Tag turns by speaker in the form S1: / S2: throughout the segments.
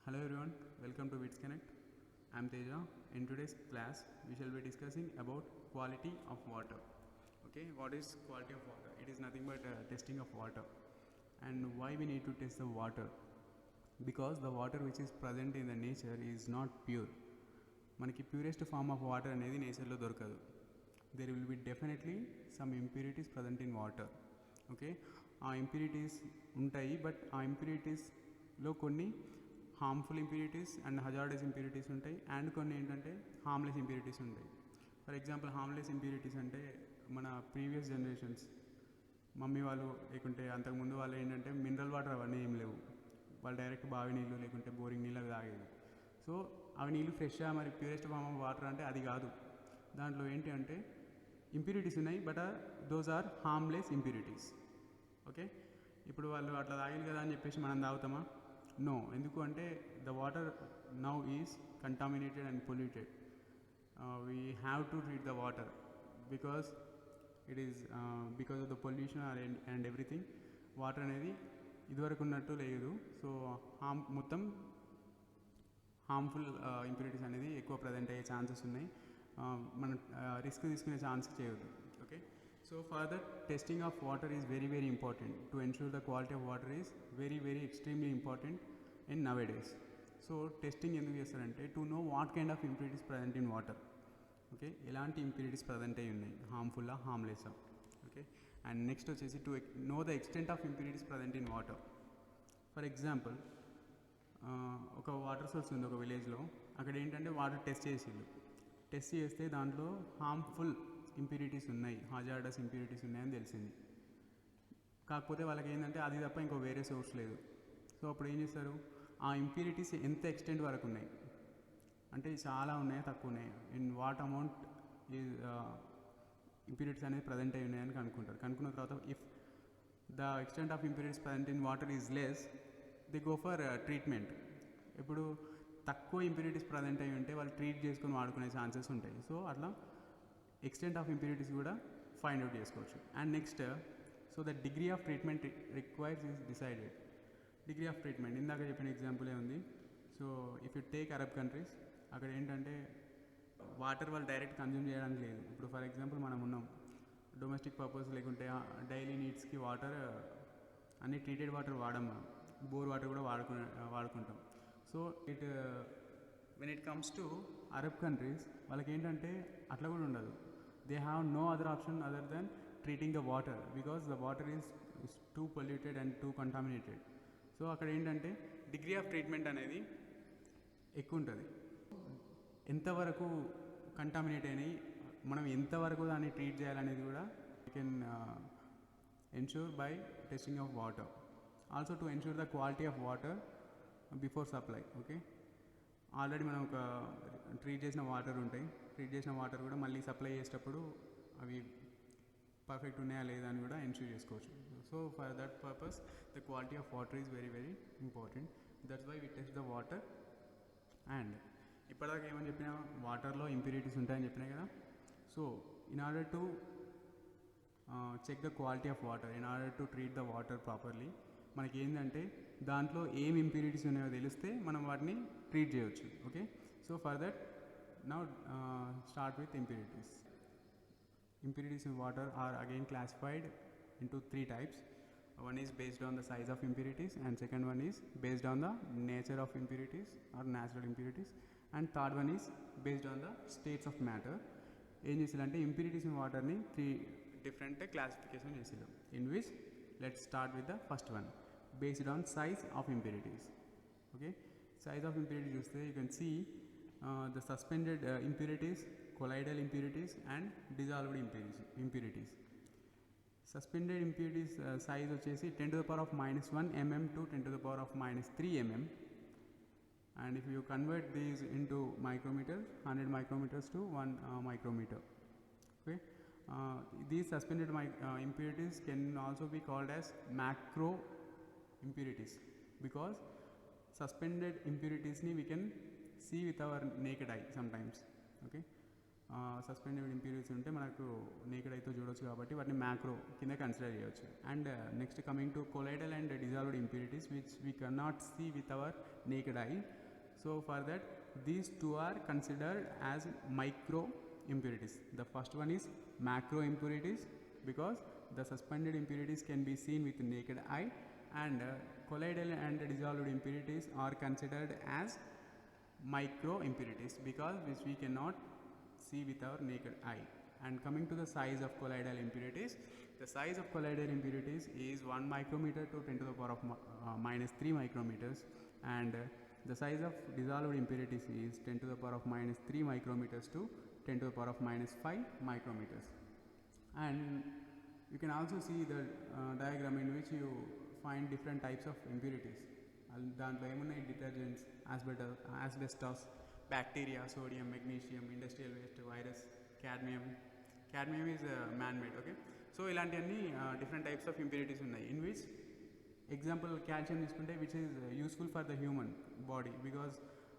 S1: Hello everyone, welcome to Wits Connect. I am Teja. In today's class, we shall be discussing about quality of water. Okay, what is quality of water? It is nothing but testing of water. And why we need to test the water? Because the water which is present in the nature is not pure. మనకి purest form of water అనేది నేచర్లో దొరకదు. There will be definitely some impurities present in water. Okay, ఆ impurities ఉంటాయి, but ఆ ఇంప్యూరిటీస్లో కొన్ని harmful impurities and hazardous impurities ఉంటాయి, అండ్ కొన్ని ఏంటంటే హార్మ్లెస్ ఇంప్యూరిటీస్ ఉంటాయి. ఫర్ ఎగ్జాంపుల్ హార్మ్లెస్ ఇంప్యూరిటీస్ అంటే మన ప్రీవియస్ జనరేషన్స్ మమ్మీ వాళ్ళు లేకుంటే అంతకుముందు వాళ్ళు ఏంటంటే మినరల్ వాటర్ అవన్నీ ఏం లేవు, వాళ్ళు డైరెక్ట్ బావి నీళ్ళు లేకుంటే బోరింగ్ నీళ్ళు అవి తాగేది. సో అవి నీళ్ళు ఫ్రెష్గా మరి ప్యూరెస్ట్ ఫార్మ్ ఆఫ్ వాటర్ అంటే అది కాదు. దాంట్లో ఏంటి అంటే ఇంప్యూరిటీస్ ఉన్నాయి, but those are harmless impurities. Okay, ఇప్పుడు వాళ్ళు అట్లా తాగాలి కదా అని చెప్పేసి మనం తాగుతామా? నో. ఎందుకు అంటే the water now is contaminated and polluted. We have to treat the water because it is because of the pollution and everything. Water అనేది ఇదివరకు ఉన్నట్టు లేదు. సో మొత్తం హార్మ్ఫుల్ ఇంప్యూరిటీస్ అనేది ఎక్కువ ప్రజెంట్ అయ్యే ఛాన్సెస్ ఉన్నాయి. మనం రిస్క్ తీసుకునే ఛాన్స్ చేయొద్దు. Okay, so for that testing of water is very very important. To ensure the quality of water is very very extremely important in now days. So testing ఎందుకు చేస్తారంటే to know what kind of impurities present in water. Okay, ఎలాంటి impurities present అయ్యి ఉన్నాయి, హార్మ్ఫుల్లా హార్మ్లెస్సా. Okay, and next వచ్చేసి to know the extent of impurities present in water. For example, ఒక water source ఉంది ఒక విలేజ్లో. అక్కడ ఏంటంటే వాటర్ టెస్ట్ చేస్తే దాంట్లో హార్మ్ఫుల్ ఇంప్యూరిటీస్ ఉన్నాయి, హజార్డస్ ఇంప్యూరిటీస్ ఉన్నాయని తెలిసింది. కాకపోతే వాళ్ళకి ఏంటంటే అది తప్ప ఇంకో వేరే సోర్స్ లేదు. సో అప్పుడు ఏం చేస్తారు, ఆ ఇంప్యూరిటీస్ ఎంత ఎక్స్టెంట్ వరకు ఉన్నాయి అంటే చాలా ఉన్నాయా తక్కువ ఉన్నాయా, ఇన్ వాట్ అమౌంట్ ఈ ఇంప్యూరిటీస్ అనేది ప్రజెంట్ అయి ఉన్నాయని కనుక్కున్న తర్వాత if the extent of impurities present in water is less, they go for treatment. ఇప్పుడు తక్కువ ఇంప్యూరిటీస్ ప్రజెంట్ అయి ఉంటే వాళ్ళు ట్రీట్ చేసుకొని వాడుకునే ఛాన్సెస్ ఉంటాయి. సో అట్లా ఎక్స్టెంట్ ఆఫ్ ఇంప్యూరిటీస్ కూడా ఫైండ్ అవుట్ చేసుకోవచ్చు. And next, so the degree of treatment requires is decided. Degree of treatment ఇందాక చెప్పిన ఎగ్జాంపులే ఉంది. So if you take Arab countries, అక్కడ ఏంటంటే వాటర్ వాళ్ళు డైరెక్ట్ కన్జ్యూమ్ చేయడానికి లేదు. ఇప్పుడు ఫర్ ఎగ్జాంపుల్ మనం ఉన్నాం, డొమెస్టిక్ పర్పస్ లేకుంటే డైలీ నీడ్స్కి వాటర్ అన్ని ట్రీటెడ్ వాటర్ వాడడం, మనం బోర్ వాటర్ కూడా వాడుకుంటాం. So when it comes to Arab countries, వాళ్ళకి ఏంటంటే అట్లా కూడా ఉండదు. They have no other option other than treating the water because the water is too polluted and too contaminated. So అక్కడ ఏంటంటే డిగ్రీ ఆఫ్ ట్రీట్మెంట్ అనేది ఎక్కువ ఉంటుంది. ఎంతవరకు కంటామినేట్ అయినాయి, మనం ఎంతవరకు దాన్ని ట్రీట్ చేయాలనేది కూడా you can ensure by testing of water. Also to ensure the quality of water before supply. Okay, already మనం ఒక ట్రీట్ చేసిన వాటర్ ఉంటాయి, ట్రీట్ చేసిన వాటర్ కూడా మళ్ళీ సప్లై చేసేటప్పుడు అవి పర్ఫెక్ట్ ఉన్నాయా లేదా అని కూడా ఎన్ష్యూర్ చేసుకోవచ్చు. So for that purpose the quality of water is very very important. That's why we test the water. And ఇప్పటిదాకా ఏమని చెప్పినా, వాటర్లో ఇంప్యూరిటీస్ ఉంటాయని చెప్పినా కదా. So in order to check the quality of water, in order to treat the water properly, మనకి ఏంటంటే దాంట్లో ఏం ఇంప్యూరిటీస్ ఉన్నాయో తెలిస్తే మనం వాటిని ట్రీట్ చేయవచ్చు. Okay, so for that now start with impurities. Impurities in water are again classified into three types. One is based on the size of impurities, and second one is based on the nature of impurities or natural impurities, and third one is based on the states of matter. ఏం చేసారంటే impurities in వాటర్ని three different classification చేసారు. In which let's start with the first one, based on size of impurities. Okay, size of impurities చూస్తే you can see the suspended impurities, colloidal impurities and dissolved impurities. Suspended impurities size వచ్చేసి 10 to the power of -1 mm to 10 to the power of -3 mm, and if you convert these into micrometers, 100 micrometers to 1 micrometer. Okay, these suspended impurities can also be called as macro impurities because suspended impurities ni we can see with our naked eye sometimes. Okay, suspended impurities ఉంటే మనకు naked అయితే చూడొచ్చు కాబట్టి వాటిని macro కింద consider చేయవచ్చు. And next coming to colloidal and dissolved impurities which we cannot see with our naked eye. So for that these two are considered as micro impurities. The first one is macro impurities because the suspended impurities can be seen with naked eye, and colloidal and dissolved impurities are considered as micro impurities because which we cannot see with our naked eye. And coming to the size of colloidal impurities, the size of colloidal impurities is 1 micrometer to 10 to the power of minus 3 micrometers, and the size of dissolved impurities is 10 to the power of minus 3 micrometers to 10 to the power of minus 5 micrometers. And you can also see the diagram in which you find different types of impurities. దాంట్లో ఏమున్నాయి, detergents, asbestos, bacteria, sodium, magnesium, industrial waste, virus, cadmium is man made. Okay, so ఇలాంటివన్నీ different types of impurities ఉన్నాయి. In which example calcium తీసుకుంటే which is useful for the human body because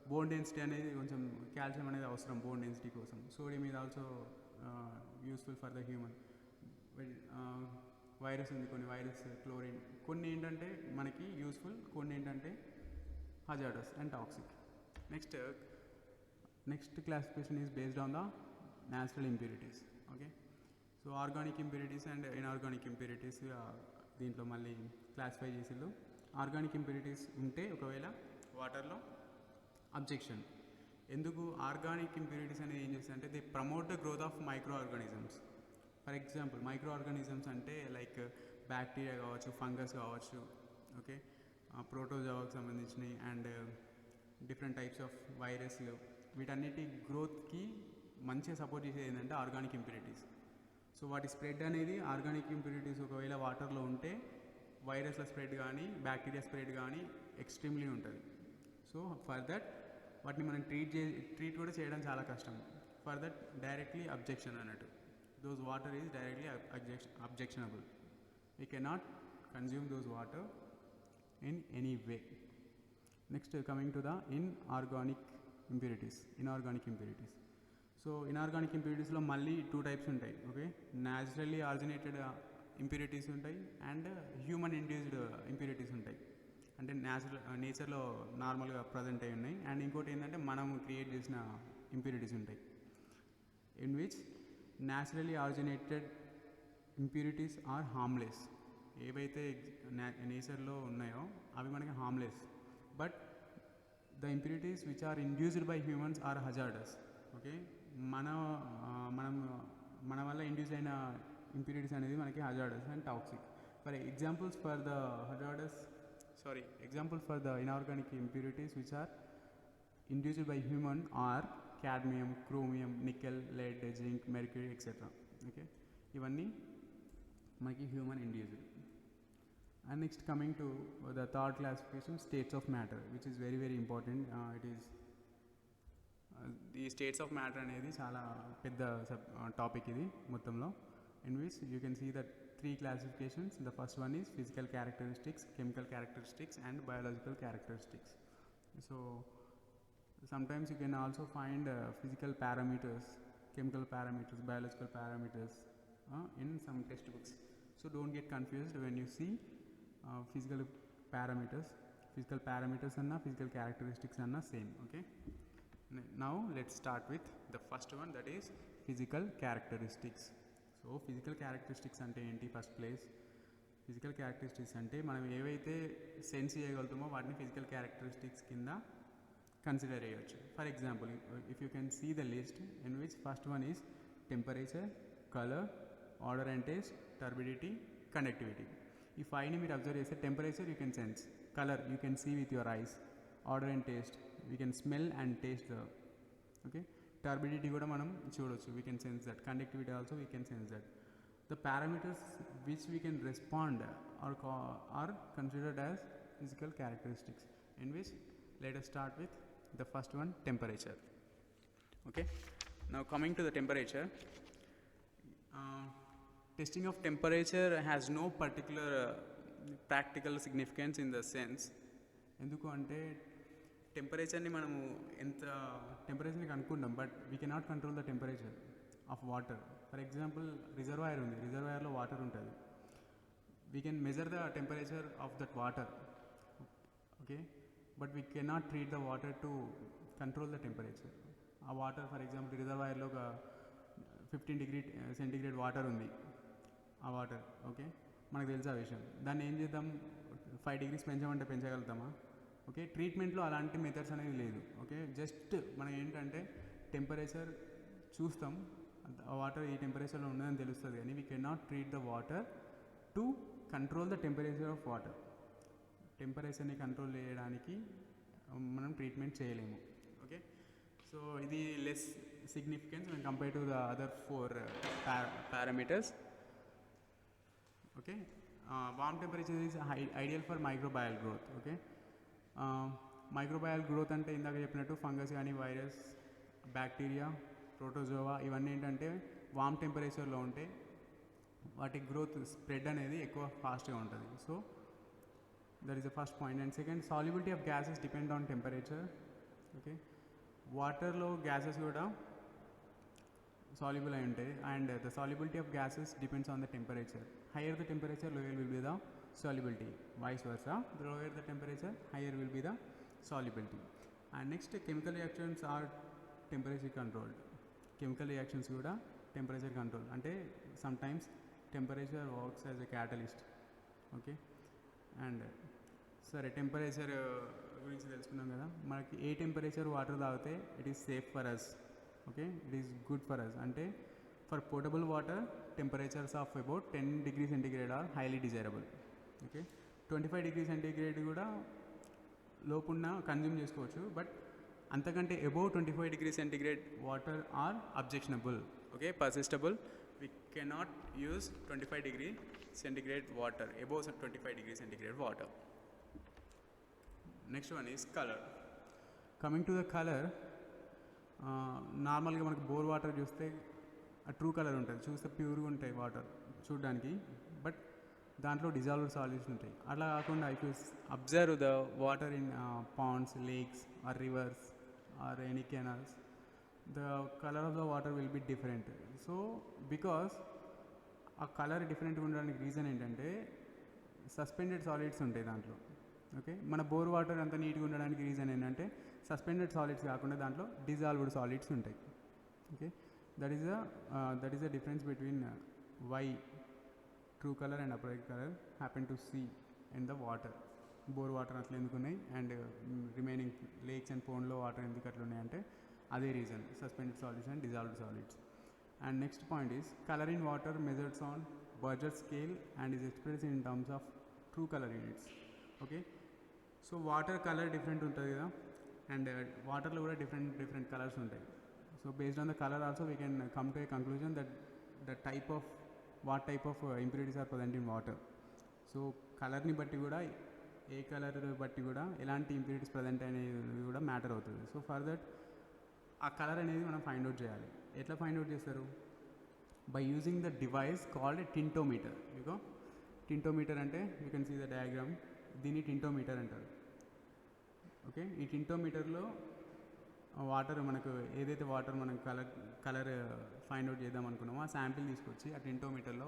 S1: bone density అనేది కొంచెం calcium అనేది అవసరం bone density కోసం. Sodium is also useful for the human. Virus ఉంది, కొన్ని వైరస్, క్లోరిన్, కొన్ని ఏంటంటే మనకి యూస్ఫుల్, కొన్ని ఏంటంటే hazardous and toxic. Next classification is based on the natural impurities. Okay, so organic impurities and inorganic impurities దీంట్లో మళ్ళీ క్లాసిఫై చేసిళ్ళు. ఆర్గానిక్ ఇంప్యూరిటీస్ ఉంటే ఒకవేళ వాటర్లో అబ్జెక్షన్. ఎందుకు ఆర్గానిక్ ఇంప్యూరిటీస్ అనేది ఏం చేస్తాయంటే they promote the growth of micro organisms. For example micro organisms అంటే లైక్ బ్యాక్టీరియా కావచ్చు, ఫంగస్ కావచ్చు, ఓకే, ప్రోటోజోవాకి సంబంధించినవి అండ్ డిఫరెంట్ టైప్స్ ఆఫ్ వైరస్లు, వీటన్నిటి గ్రోత్కి మంచిగా సపోర్ట్ చేసేది ఏంటంటే ఆర్గానిక్ ఇంప్యూరిటీస్. సో వాటి స్ప్రెడ్ అనేది ఆర్గానిక్ ఇంప్యూరిటీస్ ఒకవేళ వాటర్లో ఉంటే వైరస్ల స్ప్రెడ్ కానీ బ్యాక్టీరియా స్ప్రెడ్ కానీ ఎక్స్ట్రీమ్లీ ఉంటుంది. సో ఫర్ దట్ వాటిని మనం ట్రీట్ కూడా చేయడం చాలా కష్టం. ఫర్ దట్ డైరెక్ట్లీ అబ్జెక్షన్ అన్నట్టు, those water is directly objectionable. We cannot consume those water in any way. Next coming to the inorganic impurities. So inorganic ఇంప్యూరిటీస్లో మళ్ళీ 2 టైప్స్ ఉంటాయి. ఓకే, న్యాచురల్లీ ఆరిజినేటెడ్ ఇంప్యూరిటీస్ ఉంటాయి and human induced impurities ఉంటాయి. అంటే నేచర్లో నార్మల్గా present అయి ఉన్నాయి. అండ్ ఇంకోటి ఏంటంటే మనం క్రియేట్ చేసిన ఇంప్యూరిటీస్ ఉంటాయి. In which naturally originated impurities are harmless. ఏవైతే నేచర్లో ఉన్నాయో అవి మనకి harmless, but the impurities which are induced by humans are hazardous. Okay, మన వల్ల ఇండ్యూస్ అయిన ఇంప్యూరిటీస్ అనేది మనకి hazardous and toxic. Examples for the inorganic impurities which are induced by human are cadmium, chromium, nickel, lead, zinc, mercury, etc. Okay, ఇవన్నీ మనకి human induced. And next coming to the third classification, states of matter, which is very very important. It is ఈ states of matter అనేది చాలా పెద్ద topic ఇది మొత్తంలో. In which you can see that 3 classifications. The first one is physical characteristics, chemical characteristics and biological characteristics. So sometimes you can also find physical parameters, chemical parameters, biological parameters in some textbooks. So don't get confused when you see physical parameters and physical characteristics are same. Okay, now let's start with the first one, that is physical characteristics. So physical characteristics ante enti, first place physical characteristics ante మనం ఏవైతే sense చేయగలుగుతామో వాటిని physical characteristics కింద consider చేయొచ్చు. For example, if you can see the list in which first one is temperature, colour, odour and taste, turbidity, conductivity. ఈ 5ని మీరు observe చేస్తే temperature you can sense, colour you can see with your eyes, odour and taste we can smell and taste the, okay, turbidity కూడా మనం చూడొచ్చు, we can sense that, conductivity also we can sense that. The parameters which we can respond are considered as physical characteristics, in which let us start with the first one, temperature. Okay, now coming to the temperature, testing of temperature has no particular practical significance in the sense. ఎందుకు అంటే టెంపరేచర్ని మనము ఎంత టెంపరేచర్ని కనుక్కుంటాం, but we cannot control the temperature of water. For example reservoir ఉంది, రిజర్వాయర్లో water ఉంటుంది, we can measure the temperature of that water, okay, but we cannot treat the water to control the temperature. ఆ water for example రిజర్వాయర్లో ఒక 15 degree centigrade water ఉంది, ఆ water, okay, మనకు తెలుసు ఆ విషయం. దాన్ని ఏం చేద్దాం, 5 degrees పెంచమంటే పెంచగలుగుతామా? ఓకే, ట్రీట్మెంట్లో అలాంటి మెథడ్స్ అనేది లేదు. ఓకే, జస్ట్ మనం ఏంటంటే టెంపరేచర్ చూస్తాం, ఆ వాటర్ ఈ టెంపరేచర్లో ఉన్నదని తెలుస్తుంది, కానీ we can not treat the water to control the temperature of water. టెంపరేచర్ని కంట్రోల్ చేయడానికి మనం ట్రీట్మెంట్ చేయలేము. ఓకే, సో ఇది less significance when compared to the other 4 parameters. Okay, warm temperature is ideal for microbial growth. Okay, microbial growth అంటే ఇందాక చెప్పినట్టు fungus కానీ virus, bacteria, protozoa ఇవన్నీ ఏంటంటే వామ్ టెంపరేచర్లో ఉంటే వాటి గ్రోత్ స్ప్రెడ్ అనేది ఎక్కువ ఫాస్ట్గా ఉంటుంది. So that is the first point. And second, solubility of gases depend on temperature. Okay, వాటర్లో గ్యాసెస్ కూడా soluble అయి ఉంటాయి, and the solubility of gases depends on the temperature. Higher the temperature, lower will be the solubility, vice versa. The lower the temperature, higher will be the solubility. And next, chemical reactions are temperature controlled. Chemical reactions kuda temperature control ante sometimes temperature works as a catalyst. Okay, and సరే temperature గురించి తెలుసుకున్నాం కదా, మనకి ఏ temperature water తాగితే it is safe for us. Okay, it is good for us అంటే for portable water temperatures of about 10 degrees centigrade are highly desirable. Okay, 25 degrees centigrade కూడా లోపున్న కన్జ్యూమ్ చేసుకోవచ్చు, బట్ అంతకంటే above 25 degrees centigrade water are objectionable. Okay, persistable. We cannot use 25 degrees centigrade water, above 25 degrees centigrade water. Next one is colour. Coming to the colour, నార్మల్గా మనకు bore water చూస్తే ఆ true colour ఉంటుంది, చూస్తే ప్యూర్గా ఉంటాయి water చూడడానికి, but దాంట్లో డిజాల్వ్డ్ సాల్యూట్స్ ఉంటాయి. అలా కాకుండా if you observe the water in ponds, lakes or rivers or any canals, the colour of the water will be different. So because ఆ కలర్ డిఫరెంట్గా ఉండడానికి రీజన్ ఏంటంటే సస్పెండెడ్ సాలిడ్స్ ఉంటాయి దాంట్లో. ఓకే, మన బోర్ వాటర్ అంత నీట్గా ఉండడానికి రీజన్ ఏంటంటే సస్పెండెడ్ సాలిడ్స్ కాకుండా దాంట్లో డిజాల్వ్డ్ సాలిడ్స్ ఉంటాయి. Okay, that is the difference between why true colour and upright colour happen to see in the water. Bore water అట్లా ఎందుకు ఉన్నాయి అండ్ రిమైనింగ్ లేక్స్ అండ్ పోండ్లో వాటర్ ఎందుకు అట్లా ఉన్నాయంటే అదే reason, suspended solids and dissolved solids. And next point is colour in water measures on burger scale and is expressed in terms of true colour units. Okay, so water colour different ఉంటుంది కదా, and వాటర్లో కూడా different colours ఉంటాయి. So based on the colour also we can come to a conclusion that the type of what type of impurities are present in water. So కలర్ని బట్టి కూడా, ఏ colour బట్టి కూడా ఎలాంటి ఇంప్యూరిటీస్ ప్రజెంట్ అనేది కూడా మ్యాటర్ అవుతుంది. సో ఫర్ దట్ ఆ కలర్ అనేది మనం ఫైండ్ అవుట్ చేయాలి. ఎట్లా ఫైండ్ అవుట్ చేస్తారు? By using the device called a tintometer. ఇగో టింటోమీటర్ అంటే you can see the diagram, దీన్ని టింటోమీటర్ అంటారు. ఓకే, ఈ టింటోమీటర్లో వాటర్ మనకు ఏదైతే వాటర్ మనం కలర్ ఫైండ్ అవుట్ చేద్దాం అనుకున్నామో ఆ శాంపిల్ తీసుకొచ్చి ఆ టింటోమీటర్లో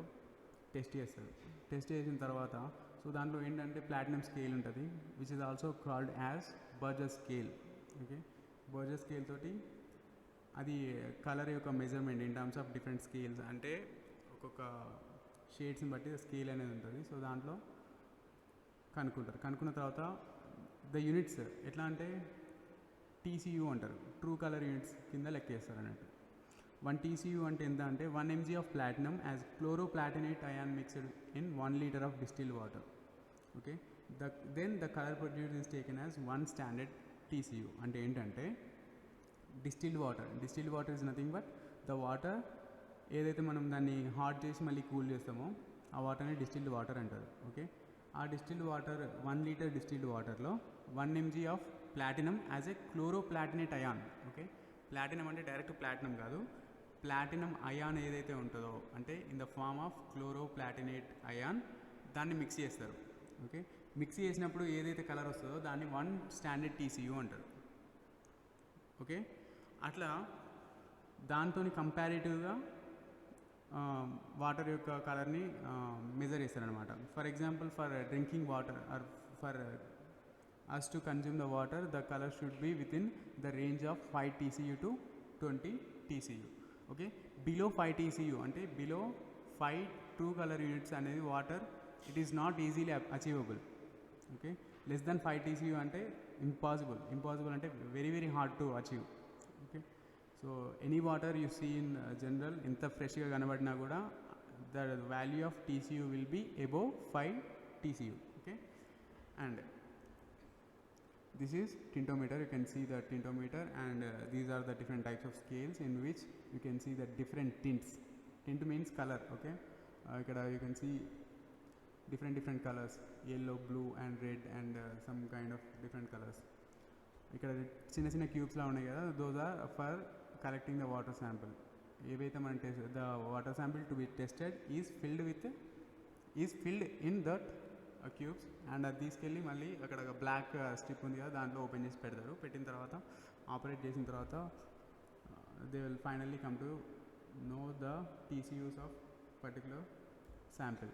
S1: టెస్ట్ చేస్తారు. టెస్ట్ చేసిన తర్వాత సో దాంట్లో ఏంటంటే ప్లాటినం స్కేల్ ఉంటుంది, which is also called as Berger scale. Okay, Berger scale తోటి అది కలర్ యొక్క measurement in terms of different scales, అంటే ఒక్కొక్క షేడ్స్ని బట్టి స్కేల్ అనేది ఉంటుంది. సో దాంట్లో కనుక్కుంటారు. కనుక్కున్న తర్వాత ద యూనిట్స్ ఎట్లా అంటే TCU అంటారు, ట్రూ కలర్ యూనిట్స్ కింద లెక్కేస్తారు అన్నట్టు. 1 TCU అంటే ఎంత అంటే 1 mg of platinum as chloroplatinate ion mixed in 1 liter of distilled water. Okay, then the colour produce is taken as 1 standard TCU. అంటే ఏంటంటే distilled water is nothing but the water ఏదైతే మనం దాన్ని హాట్ చేసి మళ్ళీ కూల్ చేస్తామో ఆ వాటర్ని డిస్టిల్డ్ వాటర్ అంటారు. ఓకే, ఆ డిస్టిల్డ్ వాటర్ 1 liter డిస్టిల్డ్ వాటర్లో 1 mg of platinum as a chloroplatinate ion. Okay, platinum అంటే డైరెక్ట్ ప్లాటినం కాదు, ప్లాటినం అయాన్ ఏదైతే ఉంటుందో అంటే in the form of chloroplatinate ion, దాన్ని మిక్స్ చేస్తారు. ఓకే, మిక్స్ చేసినప్పుడు ఏదైతే కలర్ వస్తుందో దాన్ని 1 స్టాండర్డ్ TCU అంటారు. ఓకే, అట్లా దాంతో కంపారిటివ్గా వాటర్ యొక్క కలర్ని మెజర్ చేస్తారనమాట. For example, for drinking water or for us to consume the water, the color should be within the range of 5 TCU to 20 TCU. Okay, below 5 TCU అంటే below 5 true color units అనేది water it is not easily achievable. Okay, less than 5 TCU అంటే impossible అంటే very hard to achieve. Okay, so any water you see in general ఎంత ఫ్రెష్గా కనబడినా కూడా the value of TCU will be above 5 TCU. Okay, and this is tintometer. You can see the tintometer, and these are the different types of scales in which you can see the different tints. Tint means color. Okay, ikkada you can see different colors, yellow, blue and red, and some kind of different colors. Ikkada chinna cubes la unnai kada, those are for collecting the water sample. Evaithe man the water sample to be tested is filled in that cubes, and అది తీసుకెళ్ళి మళ్ళీ అక్కడ black strip ఉంది కదా దాంట్లో open చేసి పెడతారు. పెట్టిన తర్వాత ఆపరేట్ చేసిన తర్వాత they will finally come to know the TCUs of particular sample.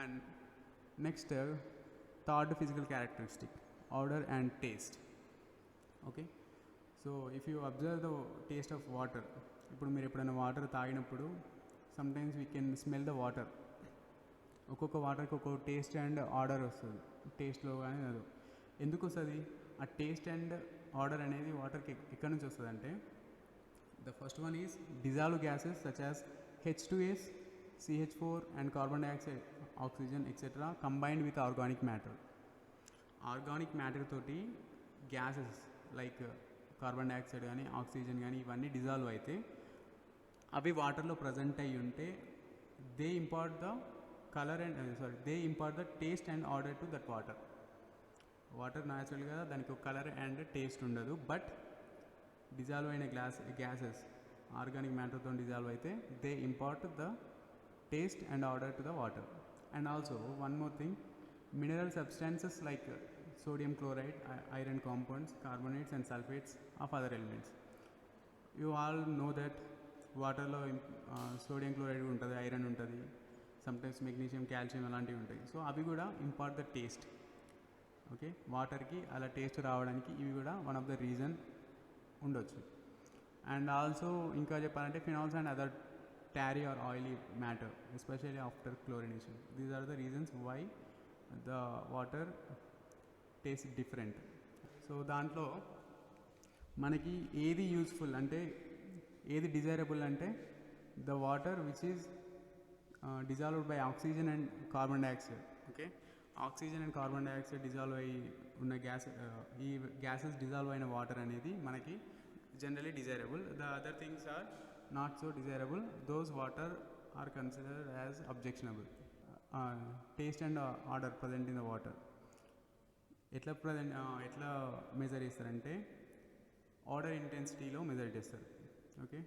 S1: And next third physical characteristic, order and taste. Okay, so if you observe the taste of water, ఇప్పుడు మీరు ఎప్పుడైనా వాటర్ తాగినప్పుడు sometimes we can smell the water. ఒక్కొక్క వాటర్కి ఒక్కొక్క taste and order వస్తుంది. టేస్ట్లో కానీ అది ఎందుకు వస్తుంది? ఆ టేస్ట్ అండ్ ఆర్డర్ అనేది వాటర్కి ఎక్కడి నుంచి వస్తుంది అంటే, the first one is dissolve gases such as H2S, CH4 and carbon dioxide, oxygen etcetera combined with organic matter. Organic matter తోటి గ్యాసెస్ లైక్ కార్బన్ డైఆక్సైడ్ కానీ ఆక్సిజన్ కానీ ఇవన్నీ డిజాల్వ్ అయితే అవి వాటర్లో ప్రజెంట్ అయ్యి ఉంటే they impart the colour and they impart the taste and odour to that water. Water న్యాచురల్గా దానికి ఒక కలర్ అండ్ టేస్ట్ ఉండదు, బట్ డిజాల్వ్ అయిన గ్యాసెస్ ఆర్గానిక్ మ్యాటర్తో డిజాల్వ్ అయితే they impart the taste and odour to the water. And also one more thing, mineral substances like sodium chloride, iron compounds, carbonates and sulfates of other elements. You all know that వాటర్లో sodium chloride ఉంటుంది, iron ఉంటుంది, sometimes magnesium, calcium అలాంటివి ఉంటాయి. So అవి కూడా impart the taste. Okay, వాటర్కి అలా taste రావడానికి ఇవి కూడా వన్ ఆఫ్ ద రీజన్ ఉండొచ్చు. అండ్ ఆల్సో ఇంకా చెప్పాలంటే phenols and other tarry or oily matter, especially after chlorination. These are the reasons why the water tastes different. So దాంట్లో మనకి ఏది యూస్ఫుల్ అంటే ఏది డిజైరబుల్ అంటే the water which is dissolved by oxygen and carbon dioxide. Okay, oxygen and carbon dioxide dissolve అయ్యి ఉన్న ఈ gases dissolve అయిన వాటర్ అనేది మనకి generally desirable. The other things are not so desirable. Those water are considered as objectionable. Taste and odor present in the water ఎట్లా measure చేస్తారంటే odour ఇంటెన్సిటీలో measure చేస్తారు. Okay,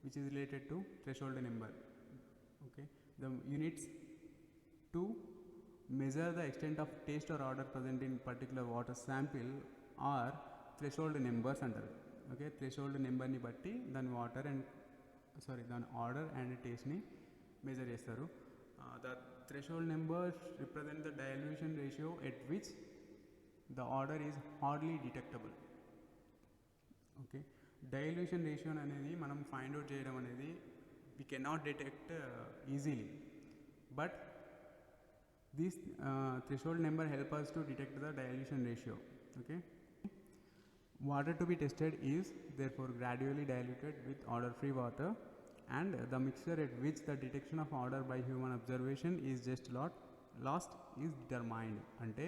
S1: which is related to threshold number. Okay, the units to measure the extent of taste or odour present in particular water sample are threshold numbers అంటారు. Okay, threshold నెంబర్ని బట్టి దాని దాని odour and టేస్ట్ని measure చేస్తారు. The threshold numbers represent the dilution ratio at which the odour is hardly detectable. Okay, dilution ratio అనేది మనం find out చేయడం అనేది we cannot detect easily, but this threshold number help us to detect the dilution ratio. Okay, water to be tested is therefore gradually diluted with order free water, and the mixture at which the detection of order by human observation is just lost is determined. అంటే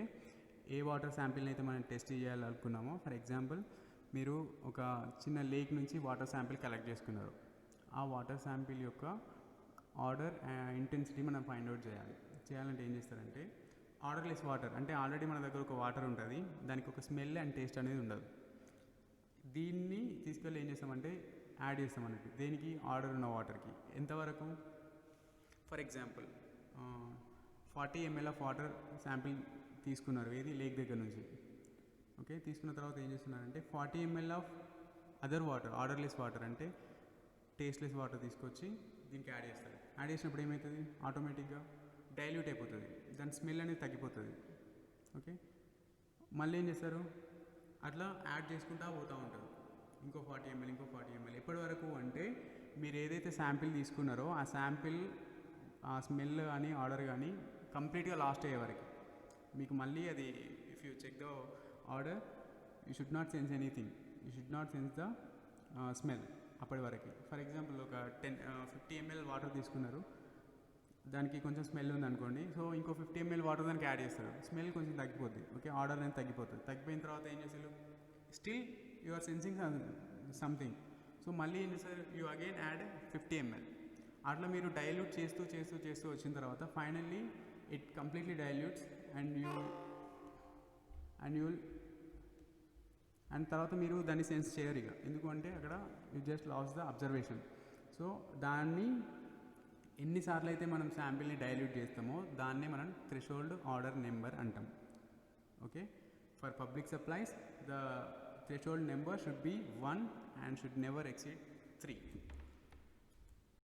S1: ఏ water శాంపిల్ని అయితే మనం test చేయాలనుకున్నామో, for example మీరు ఒక చిన్న lake నుంచి water sample collect చేసుకున్నారు. ఆ water sample యొక్క ఆర్డర్ ఇంటెన్సిటీ మనం ఫైండ్ అవుట్ చేయాలంటే ఏం చేస్తారంటే ఆర్డర్లెస్ వాటర్ అంటే ఆల్రెడీ మన దగ్గర ఒక వాటర్ ఉంటుంది, దానికి ఒక స్మెల్ అండ్ టేస్ట్ అనేది ఉండదు. దీన్ని తీసుకెళ్ళి ఏం చేస్తామంటే యాడ్ చేస్తాం అన్నట్టు దేనికి ఆర్డర్ ఉన్న వాటర్కి. ఎంతవరకు? For example 40 ml of water sample తీసుకున్నారు ఏది లేక్ దగ్గర నుంచి. ఓకే, తీసుకున్న తర్వాత ఏం చేస్తున్నారంటే 40 ml of other water, odourless water అంటే టేస్ట్లెస్ వాటర్ తీసుకొచ్చి దీనికి యాడ్ చేస్తారు. యాడ్ చేసినప్పుడు ఏమవుతుంది, ఆటోమేటిక్గా డైల్యూట్ అయిపోతుంది, దాని స్మెల్ అనేది తగ్గిపోతుంది. ఓకే, మళ్ళీ ఏం చేస్తారు, అట్లా యాడ్ చేసుకుంటూ పోతూ ఉంటారు. ఇంకో 40 ml, ఇంకో 40 ml. ఎప్పటి వరకు అంటే మీరు ఏదైతే శాంపిల్ తీసుకున్నారో ఆ శాంపిల్, ఆ స్మెల్ కానీ ఆర్డర్ కానీ కంప్లీట్గా లాస్ట్ అయ్యే వరకు మీకు మళ్ళీ అది, if you check the odour, you should not sense anything, you should not sense the smell అప్పటి వరకు. ఫర్ ఎగ్జాంపుల్ ఒక 50 ml వాటర్ తీసుకున్నారు, దానికి కొంచెం స్మెల్ ఉంది అనుకోండి, సో ఇంకో 50 ml వాటర్ దానికి యాడ్ చేస్తారు, స్మెల్ కొంచెం తగ్గిపోద్ది. ఓకే, ఆర్డర్ అనేది తగ్గిపోతుంది. తగ్గిపోయిన తర్వాత ఏం చేస్తారు, still you are sensing something, so మళ్ళీ ఏం చేస్తారు, యూ అగైన్ యాడ్ 50 ml. అట్లా మీరు డైల్యూట్ చేస్తూ చేస్తూ చేస్తూ వచ్చిన తర్వాత finally it completely dilutes and తర్వాత మీరు దాన్ని సెన్స్ చేయరు ఇక, ఎందుకంటే అక్కడ you just lose the observation. So దాన్ని ఎన్నిసార్లు అయితే మనం శాంపిల్ని డైల్యూట్ చేస్తామో దాన్నే మనం థ్రెషోల్డ్ ఆర్డర్ నెంబర్ అంటాం. Okay, for public supplies the threshold number should be 1 and should never exceed 3.